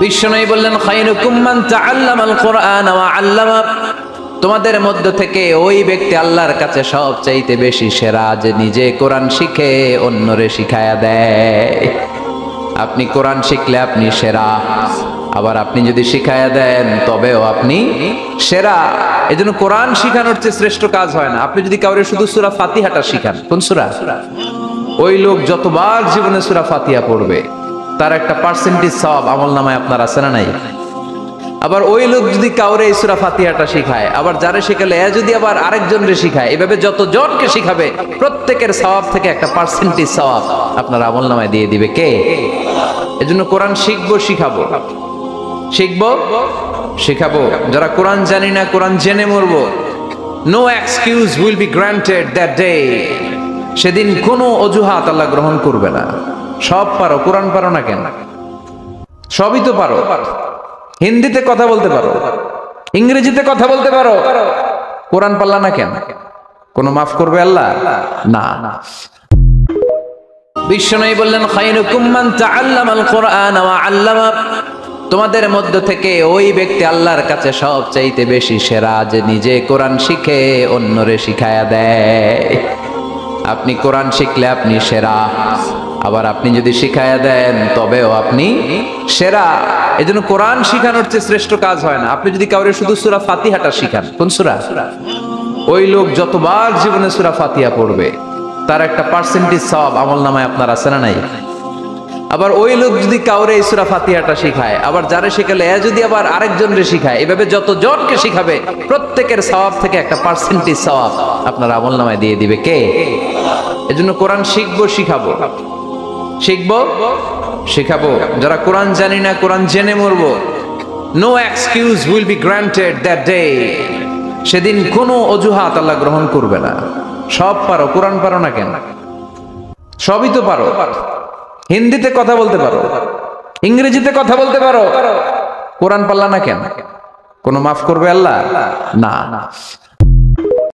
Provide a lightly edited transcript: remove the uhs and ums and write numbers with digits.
বিশ্বনবী বললেন, খায়রুকুম মান তাআল্লামাল কুরআন ওয়া আল্লামা। তোমাদের মধ্য থেকে ওই ব্যক্তি আল্লাহর কাছে সবচাইতে বেশি সেরা, যে নিজে কোরআন শিখে অন্যরে শিখায়া দেয়। আপনি কোরআন শিখলে আপনি সেরা, আবার আপনি যদি শিখায়া দেন তবেও আপনি সেরা। এজন্য কোরআন শিখানোর চেয়ে শ্রেষ্ঠ কাজ হয় না। আপনি যদি কাউরে শুধু সূরা ফাতিহাটা শিখান, কোন সূরা, ওই লোক যতবার জীবনে সূরা ফাতিহা পড়বে তার একটা পার্সেন্টেজ সওয়াব আমলনামায় আপনার আছে না নাই? আবার ওই লোক যদি কাউরে এই সূরা ফাতিহাটা শিখায়, আবার যারে শিখালে এ যদি আবার আরেকজনরে শিখায়, এভাবে যতজনকে শিখাবে প্রত্যেকের সওয়াব থেকে একটা পার্সেন্টেজ সওয়াব আপনার আমলনামায় দিয়ে দিবে কে? এজন্য কোরআন শিখবো, শিখাবো, শিখবো, শিখাবো। যারা কোরআন জানি না, কোরআন জেনে মরবো। No excuse will be granted that day. সেদিন কোনো অজুহাত আল্লাহ গ্রহণ করবে না। সব পারো, কোরআন পারো না কেন? সবই তো পারো। হিন্দিতে কথা বলতে পারো, ইংরেজিতে কথা বলতে পারো, কোরআন পারলা না কেন? কোনো মাফ করবে আল্লাহ? না। বিশ্বনবী বললেন, খায়রুকুম মান তাআল্লামাল কুরআন ওয়া আল্লামা। তোমাদের মধ্য থেকে ওই ব্যক্তি আল্লাহর কাছে সবচাইতে বেশি সেরা, যে নিজে কোরআন শিখে অন্যরে শিখায়া দেয়। আপনি কোরআন শিখলে আপনি সেরা, আবার আপনি যদি শিখায়া দেন তবেও আপনি সেরা। এজন্য কোরআন শিখানোর চেয়ে শ্রেষ্ঠ কাজ হয় না। আপনি যদি কাউরে শুধু সূরা ফাতিহাটা শিখান, কোন সূরা, ওই লোক যতবার জীবনে সূরা ফাতিহা পড়বে তার একটা পার্সেন্টেজ সওয়াব আমলনামায় আপনার আছে না নাই? আবার ওই লোক যদি কাউরে এই সূরা ফাতিহাটা শিখায়, আবার যারে শিখালে এ যদি আবার আরেকজনরে শিখায়, এভাবে যতজনকে শিখাবে প্রত্যেকের সওয়াব থেকে একটা পার্সেন্টেজ সওয়াব আপনার আমলনামায় দিয়ে দিবে কে? এজন্য কোরআন শিখবো, শিখাবো, শিখবো, শিখাবো। যারা কোরআন জানি না, কোরআন জেনে মরবো। No excuse will be granted that day. সেদিন কোনো অজুহাত আল্লাহ গ্রহণ করবে না। সব পারো, কোরআন পারো না কেন? সবই তো পারো। হিন্দিতে কথা বলতে পারো, ইংরেজিতে কথা বলতে পারো, কোরআন পারলা না কেন? কোনো মাফ করবে আল্লাহ? না।